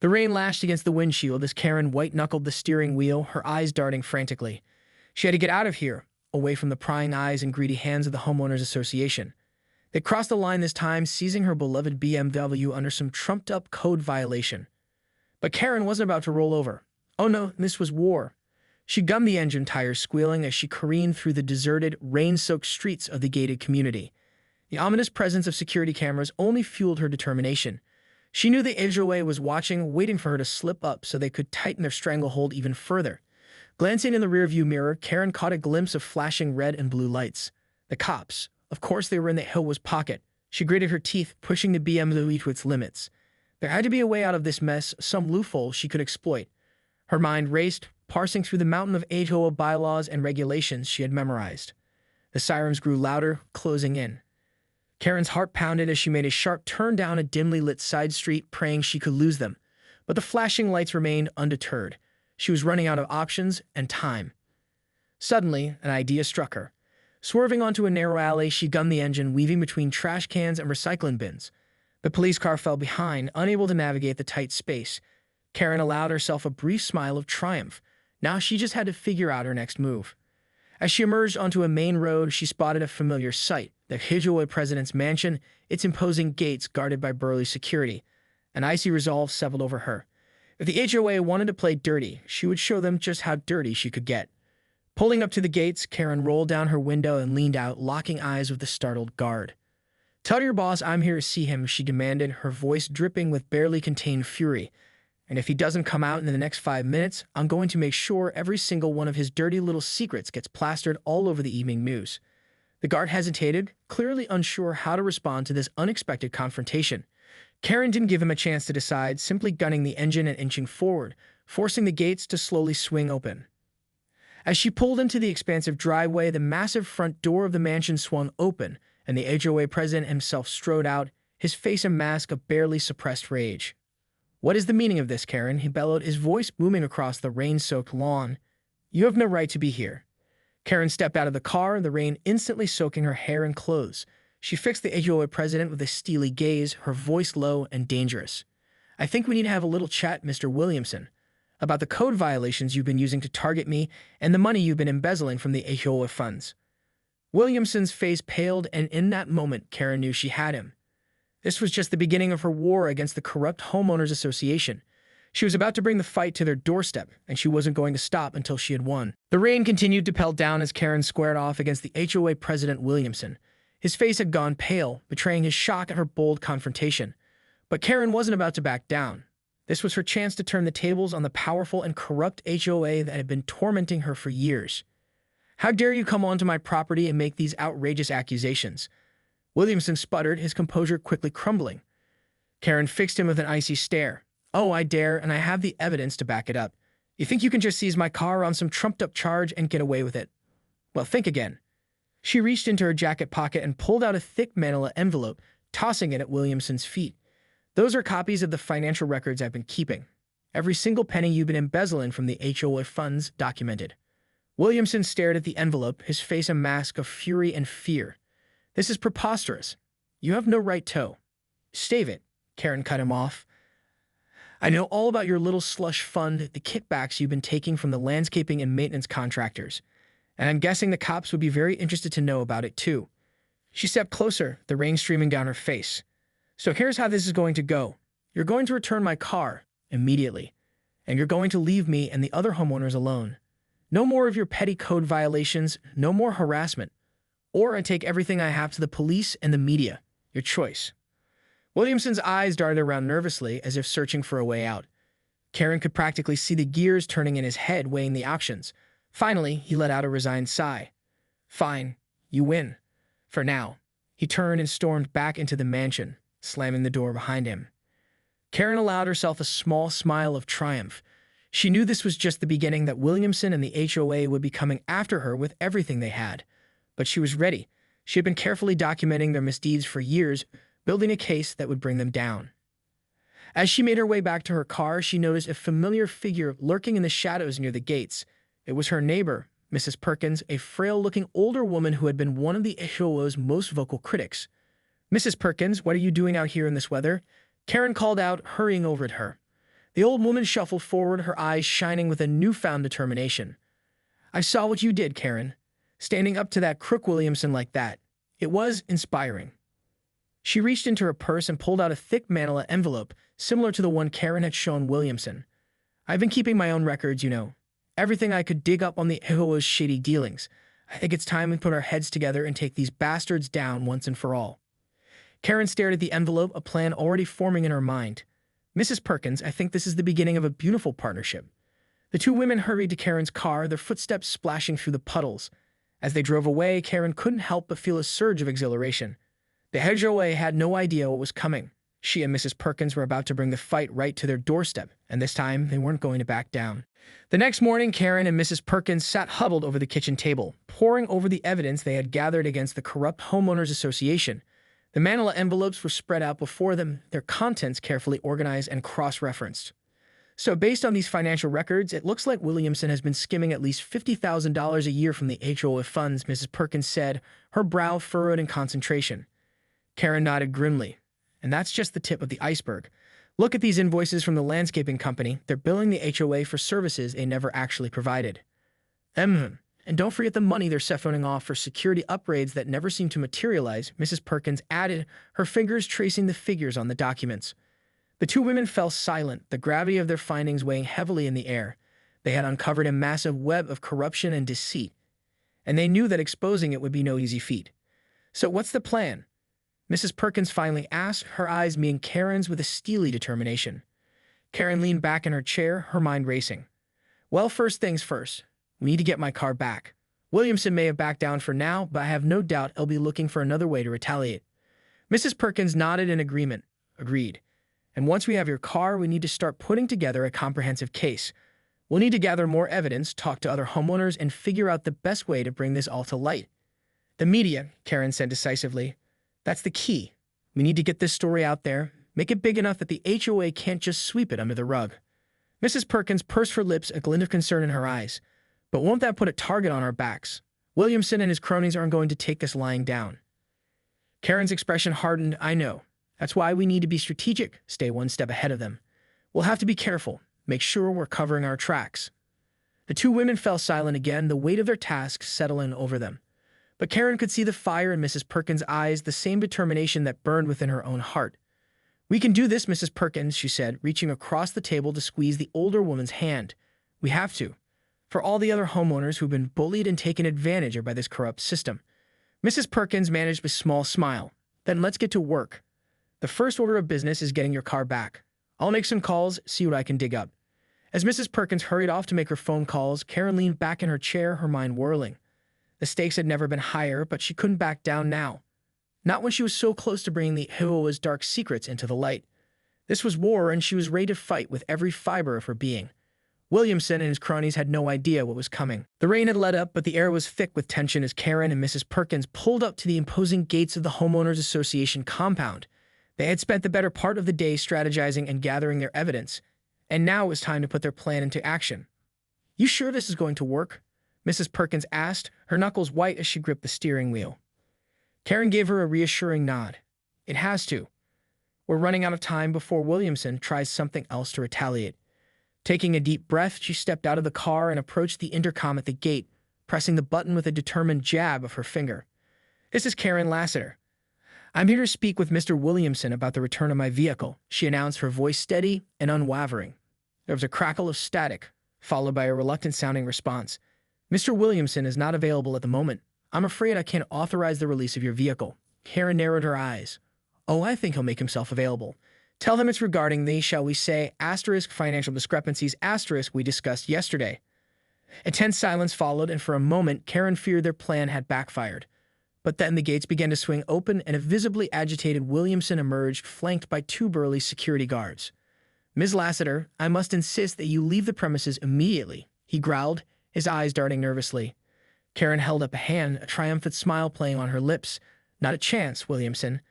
The rain lashed against the windshield as Karen white-knuckled the steering wheel, her eyes darting frantically. She had to get out of here, away from the prying eyes and greedy hands of the Homeowners Association. They crossed the line this time, seizing her beloved BMW under some trumped-up code violation. But Karen wasn't about to roll over. Oh no, this was war. She gummed the engine tires, squealing as she careened through the deserted, rain-soaked streets of the gated community. The ominous presence of security cameras only fueled her determination. She knew the HOA was watching, waiting for her to slip up so they could tighten their stranglehold even further. Glancing in the rearview mirror, Karen caught a glimpse of flashing red and blue lights. The cops. Of course they were in the HOA's pocket. She gritted her teeth, pushing the BMW to its limits. There had to be a way out of this mess, some loophole she could exploit. Her mind raced, parsing through the mountain of HOA bylaws and regulations she had memorized. The sirens grew louder, closing in. Karen's heart pounded as she made a sharp turn down a dimly lit side street, praying she could lose them. But the flashing lights remained undeterred. She was running out of options and time. Suddenly, an idea struck her. Swerving onto a narrow alley, she gunned the engine, weaving between trash cans and recycling bins. The police car fell behind, unable to navigate the tight space. Karen allowed herself a brief smile of triumph. Now she just had to figure out her next move. As she emerged onto a main road, she spotted a familiar sight, the HOA president's mansion, its imposing gates guarded by burly security. An icy resolve settled over her. If the HOA wanted to play dirty, she would show them just how dirty she could get. Pulling up to the gates, Karen rolled down her window and leaned out, locking eyes with the startled guard. "Tell your boss I'm here to see him," she demanded, her voice dripping with barely contained fury. "And if he doesn't come out in the next 5 minutes, I'm going to make sure every single one of his dirty little secrets gets plastered all over the evening news." The guard hesitated, clearly unsure how to respond to this unexpected confrontation. Karen didn't give him a chance to decide, simply gunning the engine and inching forward, forcing the gates to slowly swing open. As she pulled into the expansive driveway, the massive front door of the mansion swung open, and the HOA president himself strode out, his face a mask of barely suppressed rage. "What is the meaning of this, Karen?" he bellowed, his voice booming across the rain-soaked lawn. "You have no right to be here." Karen stepped out of the car, the rain instantly soaking her hair and clothes. She fixed the HOA president with a steely gaze, her voice low and dangerous. "I think we need to have a little chat, Mr. Williamson, about the code violations you've been using to target me and the money you've been embezzling from the HOA funds." Williamson's face paled, and in that moment, Karen knew she had him. This was just the beginning of her war against the corrupt Homeowners Association. She was about to bring the fight to their doorstep, and she wasn't going to stop until she had won. The rain continued to pelt down as Karen squared off against the HOA president Williamson. His face had gone pale, betraying his shock at her bold confrontation. But Karen wasn't about to back down. This was her chance to turn the tables on the powerful and corrupt HOA that had been tormenting her for years. "How dare you come onto my property and make these outrageous accusations?" Williamson sputtered, his composure quickly crumbling. Karen fixed him with an icy stare. "Oh, I dare, and I have the evidence to back it up. You think you can just seize my car on some trumped-up charge and get away with it? Well, think again." She reached into her jacket pocket and pulled out a thick manila envelope, tossing it at Williamson's feet. "Those are copies of the financial records I've been keeping. Every single penny you've been embezzling from the HOA funds documented." Williamson stared at the envelope, his face a mask of fury and fear. "This is preposterous. You have no right to." "Stave it," Karen cut him off. "I know all about your little slush fund, the kickbacks you've been taking from the landscaping and maintenance contractors. And I'm guessing the cops would be very interested to know about it, too." She stepped closer, the rain streaming down her face. "So here's how this is going to go. You're going to return my car, immediately. And you're going to leave me and the other homeowners alone. No more of your petty code violations, no more harassment. Or I take everything I have to the police and the media. Your choice." Williamson's eyes darted around nervously, as if searching for a way out. Karen could practically see the gears turning in his head, weighing the options. Finally, he let out a resigned sigh. "Fine, you win. For now." He turned and stormed back into the mansion, slamming the door behind him. Karen allowed herself a small smile of triumph. She knew this was just the beginning, that Williamson and the HOA would be coming after her with everything they had. But she was ready. She had been carefully documenting their misdeeds for years, building a case that would bring them down. As she made her way back to her car, she noticed a familiar figure lurking in the shadows near the gates. It was her neighbor, Mrs. Perkins, a frail-looking older woman who had been one of the HOA's most vocal critics. "Mrs. Perkins, what are you doing out here in this weather?" Karen called out, hurrying over at her. The old woman shuffled forward, her eyes shining with a newfound determination. "I saw what you did, Karen. Standing up to that crook Williamson like that. It was inspiring." She reached into her purse and pulled out a thick manila envelope, similar to the one Karen had shown Williamson. "I've been keeping my own records, you know. Everything I could dig up on the Ehoa's shady dealings. I think it's time we put our heads together and take these bastards down once and for all." Karen stared at the envelope, a plan already forming in her mind. "Mrs. Perkins, I think this is the beginning of a beautiful partnership." The two women hurried to Karen's car, their footsteps splashing through the puddles. As they drove away, Karen couldn't help but feel a surge of exhilaration. The HOA had no idea what was coming. She and Mrs. Perkins were about to bring the fight right to their doorstep, and this time they weren't going to back down. The next morning, Karen and Mrs. Perkins sat huddled over the kitchen table, poring over the evidence they had gathered against the corrupt Homeowners Association. The manila envelopes were spread out before them, their contents carefully organized and cross-referenced. "So based on these financial records, it looks like Williamson has been skimming at least $50,000 a year from the HOA funds," Mrs. Perkins said, her brow furrowed in concentration. Karen nodded grimly. "And that's just the tip of the iceberg. Look at these invoices from the landscaping company. They're billing the HOA for services they never actually provided. And don't forget the money they're siphoning off for security upgrades that never seem to materialize," Mrs. Perkins added, her fingers tracing the figures on the documents. The two women fell silent, the gravity of their findings weighing heavily in the air. They had uncovered a massive web of corruption and deceit, and they knew that exposing it would be no easy feat. "So what's the plan?" Mrs. Perkins finally asked, her eyes meeting Karen's with a steely determination. Karen leaned back in her chair, her mind racing. "Well, first things first. We need to get my car back. Williamson may have backed down for now, but I have no doubt he'll be looking for another way to retaliate." Mrs. Perkins nodded in agreement. "Agreed. And once we have your car, we need to start putting together a comprehensive case. We'll need to gather more evidence, talk to other homeowners, and figure out the best way to bring this all to light." "The media," Karen said decisively. "That's the key. We need to get this story out there, make it big enough that the HOA can't just sweep it under the rug." Mrs. Perkins pursed her lips, a glint of concern in her eyes. "But won't that put a target on our backs? Williamson and his cronies aren't going to take this lying down." Karen's expression hardened. "I know. That's why we need to be strategic, stay one step ahead of them. We'll have to be careful, make sure we're covering our tracks." The two women fell silent again, the weight of their task settling over them. But Karen could see the fire in Mrs. Perkins' eyes, the same determination that burned within her own heart. "We can do this, Mrs. Perkins," she said, reaching across the table to squeeze the older woman's hand. "We have to. For all the other homeowners who've been bullied and taken advantage of by this corrupt system." Mrs. Perkins managed a small smile. "Then let's get to work. The first order of business is getting your car back. I'll make some calls, see what I can dig up." As Mrs. Perkins hurried off to make her phone calls, Karen leaned back in her chair, her mind whirling. The stakes had never been higher, but she couldn't back down now. Not when she was so close to bringing the HOA's dark secrets into the light. This was war, and she was ready to fight with every fiber of her being. Williamson and his cronies had no idea what was coming. The rain had let up, but the air was thick with tension as Karen and Mrs. Perkins pulled up to the imposing gates of the Homeowners Association compound. They had spent the better part of the day strategizing and gathering their evidence, and now it was time to put their plan into action. "You sure this is going to work?" Mrs. Perkins asked, her knuckles white as she gripped the steering wheel. Karen gave her a reassuring nod. "It has to. We're running out of time before Williamson tries something else to retaliate." Taking a deep breath, she stepped out of the car and approached the intercom at the gate, pressing the button with a determined jab of her finger. "This is Karen Lassiter. I'm here to speak with Mr. Williamson about the return of my vehicle," she announced, her voice steady and unwavering. There was a crackle of static, followed by a reluctant-sounding response. "Mr. Williamson is not available at the moment. I'm afraid I can't authorize the release of your vehicle." Karen narrowed her eyes. "Oh, I think he'll make himself available. Tell him it's regarding the, shall we say, financial discrepancies we discussed yesterday." A tense silence followed, and for a moment, Karen feared their plan had backfired. But then the gates began to swing open, and a visibly agitated Williamson emerged, flanked by two burly security guards. "Ms. Lassiter, I must insist that you leave the premises immediately," he growled, his eyes darting nervously. Karen held up a hand, a triumphant smile playing on her lips. "Not a chance, Williamson.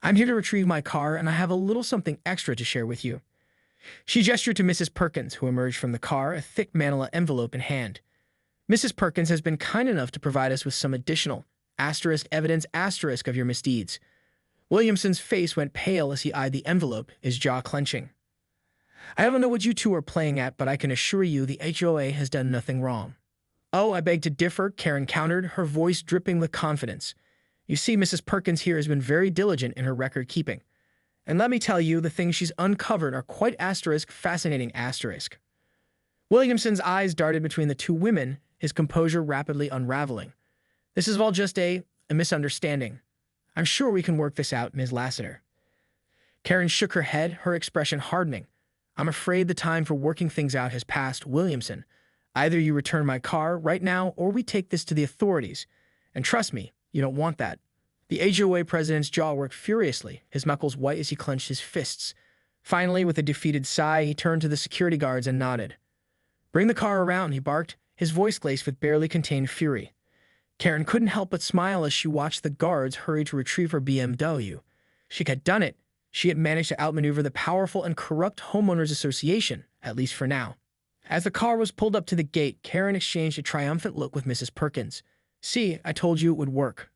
I'm here to retrieve my car, and I have a little something extra to share with you." She gestured to Mrs. Perkins, who emerged from the car, a thick manila envelope in hand. "Mrs. Perkins has been kind enough to provide us with some additional evidence of your misdeeds." Williamson's face went pale as he eyed the envelope, his jaw clenching. I don't know what you two are playing at, but I can assure you the HOA has done nothing wrong. Oh, I beg to differ, Karen countered, her voice dripping with confidence. You see, Mrs. Perkins here has been very diligent in her record keeping. And let me tell you, the things she's uncovered are quite fascinating. Williamson's eyes darted between the two women, his composure rapidly unraveling. This is all just a misunderstanding. I'm sure we can work this out, Ms. Lassiter. Karen shook her head, her expression hardening. I'm afraid the time for working things out has passed, Williamson. Either you return my car right now or we take this to the authorities. And trust me, you don't want that. The HOA president's jaw worked furiously, his knuckles white as he clenched his fists. Finally, with a defeated sigh, he turned to the security guards and nodded. Bring the car around, he barked, his voice laced with barely contained fury. Karen couldn't help but smile as she watched the guards hurry to retrieve her BMW. She had done it. She had managed to outmaneuver the powerful and corrupt Homeowners Association, at least for now. As the car was pulled up to the gate, Karen exchanged a triumphant look with Mrs. Perkins. See, I told you it would work.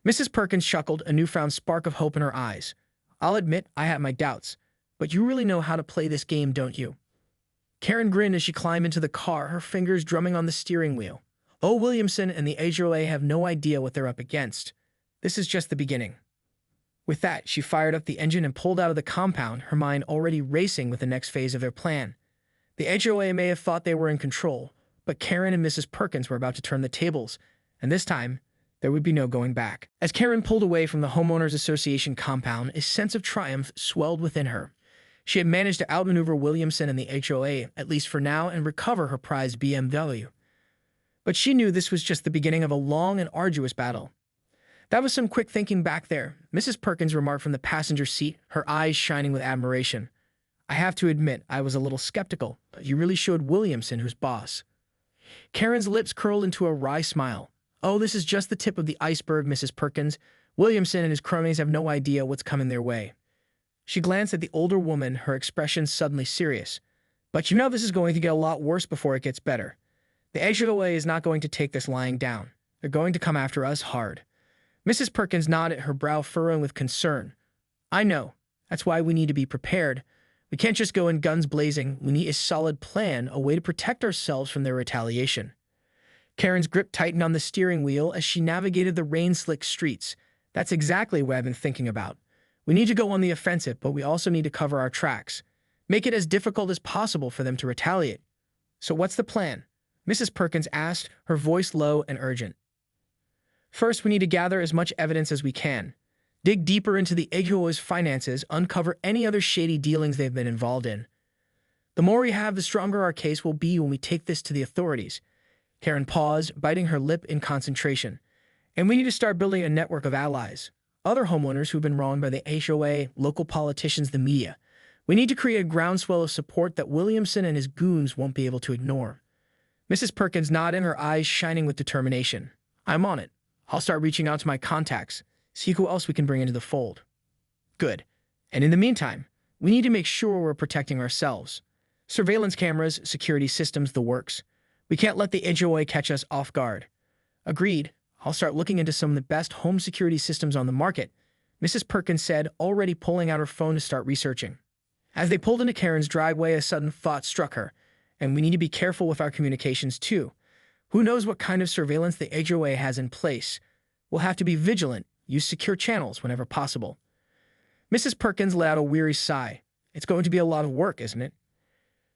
Mrs. Perkins chuckled, a newfound spark of hope in her eyes. I'll admit I had my doubts, but you really know how to play this game, don't you? Karen grinned as she climbed into the car, her fingers drumming on the steering wheel. Oh, Williamson and the HOA have no idea what they're up against. This is just the beginning. With that, she fired up the engine and pulled out of the compound, her mind already racing with the next phase of their plan. The HOA may have thought they were in control, but Karen and Mrs. Perkins were about to turn the tables, and this time, there would be no going back. As Karen pulled away from the Homeowners Association compound, a sense of triumph swelled within her. She had managed to outmaneuver Williamson and the HOA, at least for now, and recover her prized BMW. But she knew this was just the beginning of a long and arduous battle. That was some quick thinking back there, Mrs. Perkins remarked from the passenger seat, her eyes shining with admiration. I have to admit, I was a little skeptical, but you really showed Williamson who's boss. Karen's lips curled into a wry smile. Oh, this is just the tip of the iceberg, Mrs. Perkins. Williamson and his cronies have no idea what's coming their way. She glanced at the older woman, her expression suddenly serious. But you know this is going to get a lot worse before it gets better. The HOA is not going to take this lying down. They're going to come after us hard. Mrs. Perkins nodded, her brow furrowing with concern. I know. That's why we need to be prepared. We can't just go in guns blazing. We need a solid plan, a way to protect ourselves from their retaliation. Karen's grip tightened on the steering wheel as she navigated the rain-slicked streets. That's exactly what I've been thinking about. We need to go on the offensive, but we also need to cover our tracks. Make it as difficult as possible for them to retaliate. So what's the plan? Mrs. Perkins asked, her voice low and urgent. First, we need to gather as much evidence as we can. Dig deeper into the HOA's finances, uncover any other shady dealings they've been involved in. The more we have, the stronger our case will be when we take this to the authorities. Karen paused, biting her lip in concentration. And we need to start building a network of allies. Other homeowners who've been wronged by the HOA, local politicians, the media. We need to create a groundswell of support that Williamson and his goons won't be able to ignore. Mrs. Perkins nodded, her eyes shining with determination. I'm on it. I'll start reaching out to my contacts, see who else we can bring into the fold. Good. And in the meantime, we need to make sure we're protecting ourselves. Surveillance cameras, security systems, the works. We can't let the HOA catch us off guard. Agreed. I'll start looking into some of the best home security systems on the market, Mrs. Perkins said, already pulling out her phone to start researching. As they pulled into Karen's driveway, a sudden thought struck her. And we need to be careful with our communications, too. Who knows what kind of surveillance the HOA has in place? We'll have to be vigilant, use secure channels whenever possible. Mrs. Perkins let out a weary sigh. It's going to be a lot of work, isn't it?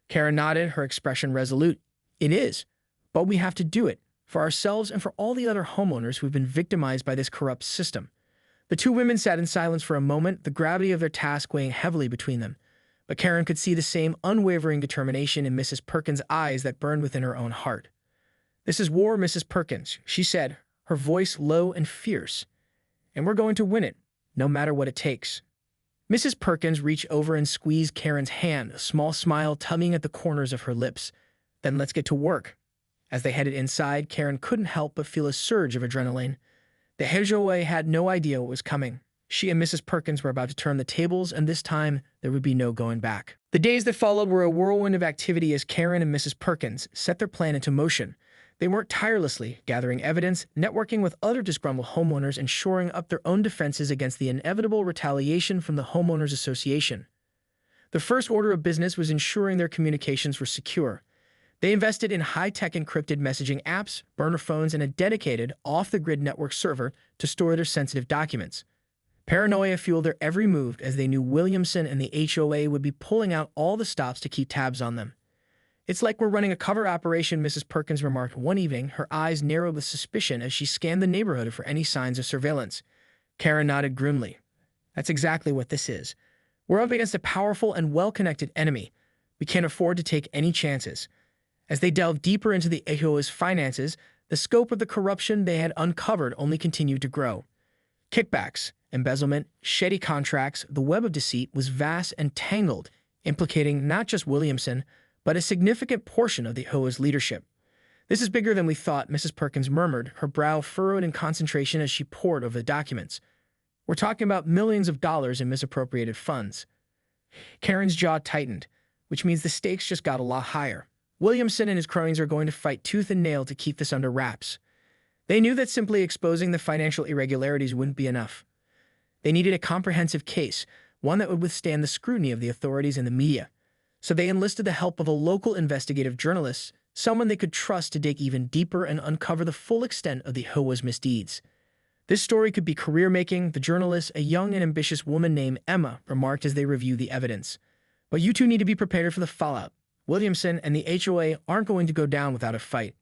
Karen nodded, her expression resolute. It is, but we have to do it, for ourselves and for all the other homeowners who've been victimized by this corrupt system. The two women sat in silence for a moment, the gravity of their task weighing heavily between them. But Karen could see the same unwavering determination in Mrs. Perkins' eyes that burned within her own heart. This is war, Mrs. Perkins, she said, her voice low and fierce. And we're going to win it, no matter what it takes. Mrs. Perkins reached over and squeezed Karen's hand, a small smile tugging at the corners of her lips. Then let's get to work. As they headed inside, Karen couldn't help but feel a surge of adrenaline. The HOA had no idea what was coming. She and Mrs. Perkins were about to turn the tables, and this time there would be no going back. The days that followed were a whirlwind of activity as Karen and Mrs. Perkins set their plan into motion. They worked tirelessly, gathering evidence, networking with other disgruntled homeowners, and shoring up their own defenses against the inevitable retaliation from the Homeowners Association. The first order of business was ensuring their communications were secure. They invested in high-tech encrypted messaging apps, burner phones, and a dedicated, off-the-grid network server to store their sensitive documents. Paranoia fueled their every move as they knew Williamson and the HOA would be pulling out all the stops to keep tabs on them. "It's like we're running a cover operation," Mrs. Perkins remarked one evening, her eyes narrowed with suspicion as she scanned the neighborhood for any signs of surveillance. Karen nodded grimly. "That's exactly what this is. We're up against a powerful and well-connected enemy. We can't afford to take any chances." As they delved deeper into the HOA's finances, the scope of the corruption they had uncovered only continued to grow. Kickbacks, embezzlement, shady contracts, the web of deceit was vast and tangled, implicating not just Williamson, but a significant portion of the HOA's leadership. "This is bigger than we thought," Mrs. Perkins murmured, her brow furrowed in concentration as she pored over the documents. "We're talking about millions of dollars in misappropriated funds." Karen's jaw tightened, which means the stakes just got a lot higher. Williamson and his cronies are going to fight tooth and nail to keep this under wraps. They knew that simply exposing the financial irregularities wouldn't be enough. They needed a comprehensive case, one that would withstand the scrutiny of the authorities and the media. So they enlisted the help of a local investigative journalist, someone they could trust to dig even deeper and uncover the full extent of the HOA's misdeeds. "This story could be career-making," the journalist, a young and ambitious woman named Emma, remarked as they reviewed the evidence. "But you two need to be prepared for the fallout. Williamson and the HOA aren't going to go down without a fight."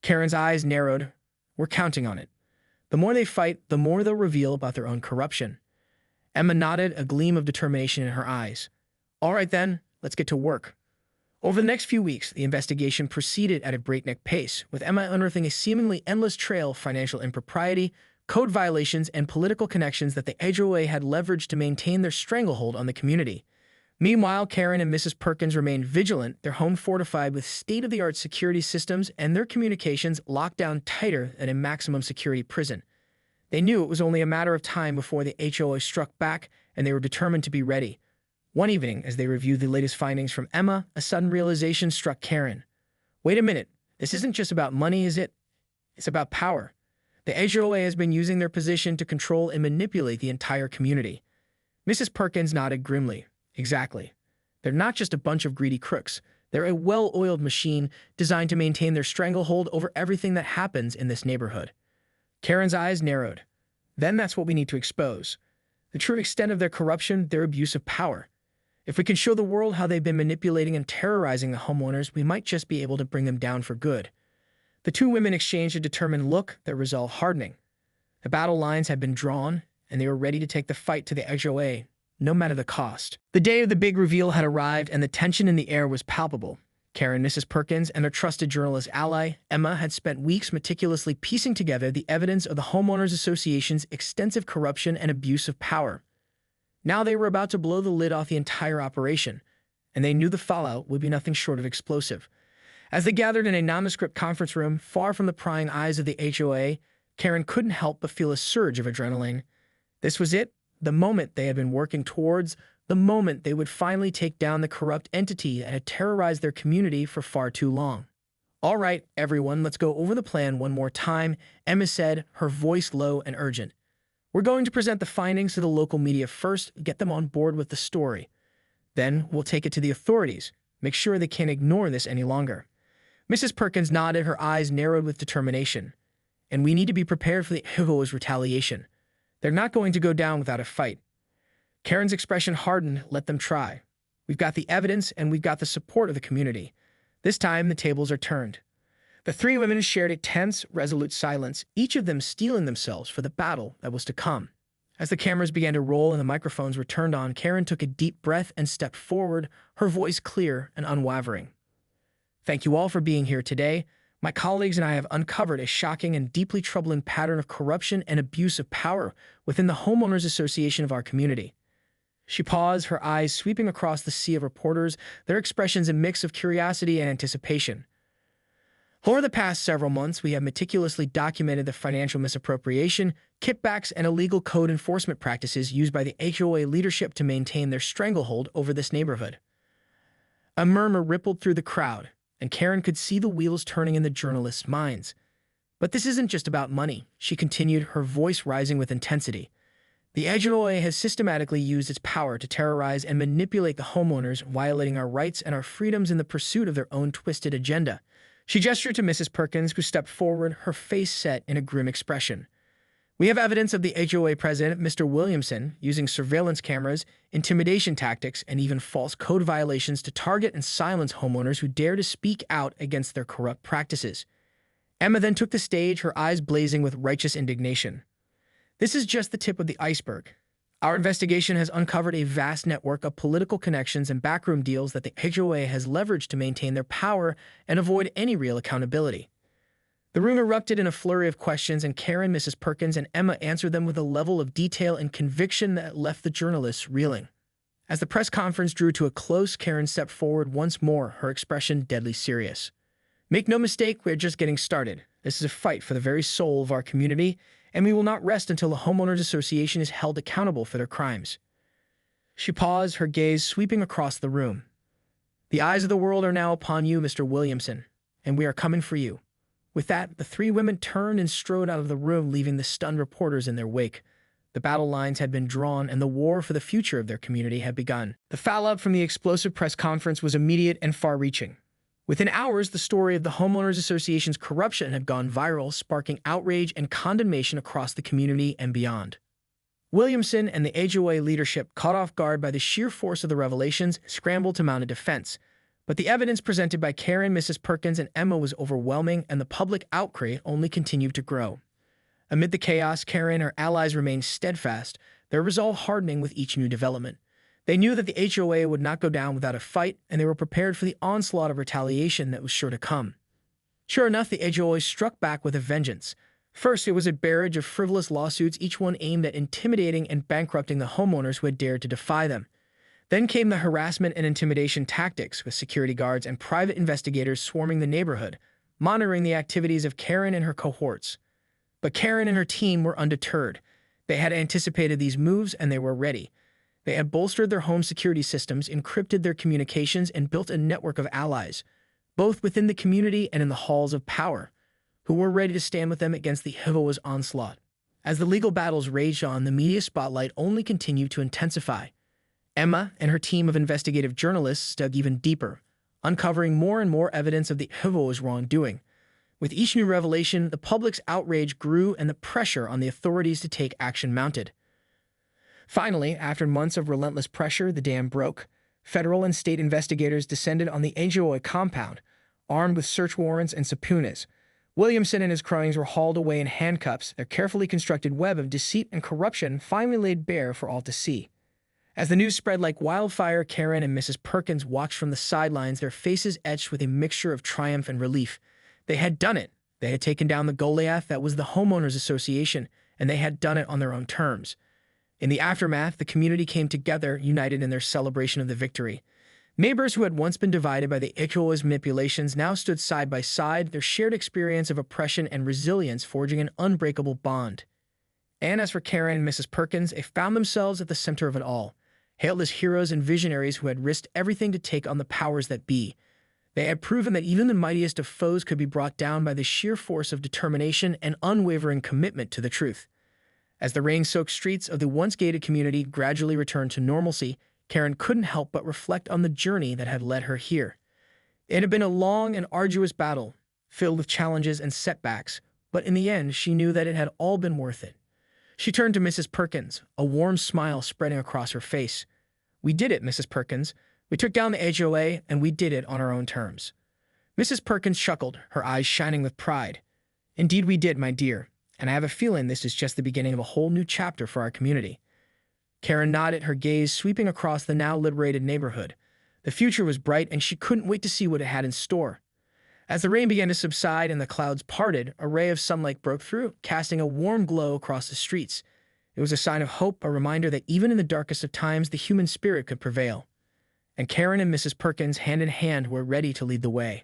Karen's eyes narrowed. "We're counting on it. The more they fight, the more they'll reveal about their own corruption." Emma nodded, a gleam of determination in her eyes. "All right then, let's get to work." Over the next few weeks, the investigation proceeded at a breakneck pace, with Emma unearthing a seemingly endless trail of financial impropriety, code violations, and political connections that the HOA had leveraged to maintain their stranglehold on the community. Meanwhile, Karen and Mrs. Perkins remained vigilant, their home fortified with state-of-the-art security systems and their communications locked down tighter than a maximum security prison. They knew it was only a matter of time before the HOA struck back, and they were determined to be ready. One evening, as they reviewed the latest findings from Emma, a sudden realization struck Karen. "Wait a minute, this isn't just about money, is it? It's about power. The HOA has been using their position to control and manipulate the entire community." Mrs. Perkins nodded grimly. "Exactly. They're not just a bunch of greedy crooks. They're a well-oiled machine designed to maintain their stranglehold over everything that happens in this neighborhood." Karen's eyes narrowed. "Then that's what we need to expose. The true extent of their corruption, their abuse of power. If we can show the world how they've been manipulating and terrorizing the homeowners, we might just be able to bring them down for good." The two women exchanged a determined look, their resolve hardening. The battle lines had been drawn, and they were ready to take the fight to the HOA, no matter the cost. The day of the big reveal had arrived, and the tension in the air was palpable. Karen, Mrs. Perkins, and their trusted journalist ally, Emma, had spent weeks meticulously piecing together the evidence of the Homeowners Association's extensive corruption and abuse of power. Now they were about to blow the lid off the entire operation, and they knew the fallout would be nothing short of explosive. As they gathered in a nondescript conference room, far from the prying eyes of the HOA, Karen couldn't help but feel a surge of adrenaline. This was it, the moment they had been working towards, the moment they would finally take down the corrupt entity that had terrorized their community for far too long. "All right, everyone, let's go over the plan one more time," Emma said, her voice low and urgent. "We're going to present the findings to the local media first, get them on board with the story. Then we'll take it to the authorities, make sure they can't ignore this any longer." Mrs. Perkins nodded, her eyes narrowed with determination. "And we need to be prepared for the HOA's retaliation. They're not going to go down without a fight." Karen's expression hardened. "Let them try. We've got the evidence, and we've got the support of the community. This time, the tables are turned." The three women shared a tense, resolute silence, each of them steeling themselves for the battle that was to come. As the cameras began to roll and the microphones were turned on, Karen took a deep breath and stepped forward, her voice clear and unwavering. "Thank you all for being here today. My colleagues and I have uncovered a shocking and deeply troubling pattern of corruption and abuse of power within the Homeowners Association of our community." She paused, her eyes sweeping across the sea of reporters, their expressions a mix of curiosity and anticipation. "Over the past several months, we have meticulously documented the financial misappropriation, kickbacks, and illegal code enforcement practices used by the HOA leadership to maintain their stranglehold over this neighborhood." A murmur rippled through the crowd, and Karen could see the wheels turning in the journalists' minds. "But this isn't just about money," she continued, her voice rising with intensity. The HOA has systematically used its power to terrorize and manipulate the homeowners, violating our rights and our freedoms in the pursuit of their own twisted agenda. She gestured to Mrs. Perkins, who stepped forward, her face set in a grim expression. We have evidence of the HOA president, Mr. Williamson, using surveillance cameras, intimidation tactics, and even false code violations to target and silence homeowners who dare to speak out against their corrupt practices. Emma then took the stage, her eyes blazing with righteous indignation. This is just the tip of the iceberg. Our investigation has uncovered a vast network of political connections and backroom deals that the HOA has leveraged to maintain their power and avoid any real accountability. The room erupted in a flurry of questions, and Karen, Mrs. Perkins, and Emma answered them with a level of detail and conviction that left the journalists reeling. As the press conference drew to a close, Karen stepped forward once more, her expression deadly serious. Make no mistake, we're just getting started. This is a fight for the very soul of our community, and we will not rest until the Homeowners Association is held accountable for their crimes. She paused, her gaze sweeping across the room. The eyes of the world are now upon you, Mr. Williamson, and we are coming for you. With that, the three women turned and strode out of the room, leaving the stunned reporters in their wake. The battle lines had been drawn, and the war for the future of their community had begun. The fallout from the explosive press conference was immediate and far-reaching. Within hours, the story of the Homeowners Association's corruption had gone viral, sparking outrage and condemnation across the community and beyond. Williamson and the HOA leadership, caught off guard by the sheer force of the revelations, scrambled to mount a defense. But the evidence presented by Karen, Mrs. Perkins, and Emma was overwhelming, and the public outcry only continued to grow. Amid the chaos, Karen and her allies remained steadfast, their resolve hardening with each new development. They knew that the HOA would not go down without a fight, and they were prepared for the onslaught of retaliation that was sure to come. Sure enough, the HOA struck back with a vengeance. First, it was a barrage of frivolous lawsuits, each one aimed at intimidating and bankrupting the homeowners who had dared to defy them. Then came the harassment and intimidation tactics, with security guards and private investigators swarming the neighborhood, monitoring the activities of Karen and her cohorts. But Karen and her team were undeterred. They had anticipated these moves, and they were ready. They had bolstered their home security systems, encrypted their communications, and built a network of allies, both within the community and in the halls of power, who were ready to stand with them against the HOA's onslaught. As the legal battles raged on, the media spotlight only continued to intensify. Emma and her team of investigative journalists dug even deeper, uncovering more and more evidence of the HOA's wrongdoing. With each new revelation, the public's outrage grew and the pressure on the authorities to take action mounted. Finally, after months of relentless pressure, the dam broke. Federal and state investigators descended on the HOA compound, armed with search warrants and subpoenas. Williamson and his cronies were hauled away in handcuffs, their carefully constructed web of deceit and corruption finally laid bare for all to see. As the news spread like wildfire, Karen and Mrs. Perkins watched from the sidelines, their faces etched with a mixture of triumph and relief. They had done it. They had taken down the Goliath that was the Homeowners Association, and they had done it on their own terms. In the aftermath, the community came together, united in their celebration of the victory. Neighbors who had once been divided by the HOA's manipulations now stood side by side, their shared experience of oppression and resilience forging an unbreakable bond. And as for Karen and Mrs. Perkins, they found themselves at the center of it all, hailed as heroes and visionaries who had risked everything to take on the powers that be. They had proven that even the mightiest of foes could be brought down by the sheer force of determination and unwavering commitment to the truth. As the rain-soaked streets of the once gated community gradually returned to normalcy, Karen couldn't help but reflect on the journey that had led her here. It had been a long and arduous battle, filled with challenges and setbacks, but in the end, she knew that it had all been worth it. She turned to Mrs. Perkins, a warm smile spreading across her face. "We did it, Mrs. Perkins. We took down the HOA, and we did it on our own terms." Mrs. Perkins chuckled, her eyes shining with pride. "Indeed we did, my dear, and I have a feeling this is just the beginning of a whole new chapter for our community." Karen nodded, her gaze sweeping across the now liberated neighborhood. The future was bright, and she couldn't wait to see what it had in store. As the rain began to subside and the clouds parted, a ray of sunlight broke through, casting a warm glow across the streets. It was a sign of hope, a reminder that even in the darkest of times, the human spirit could prevail. And Karen and Mrs. Perkins, hand in hand, were ready to lead the way.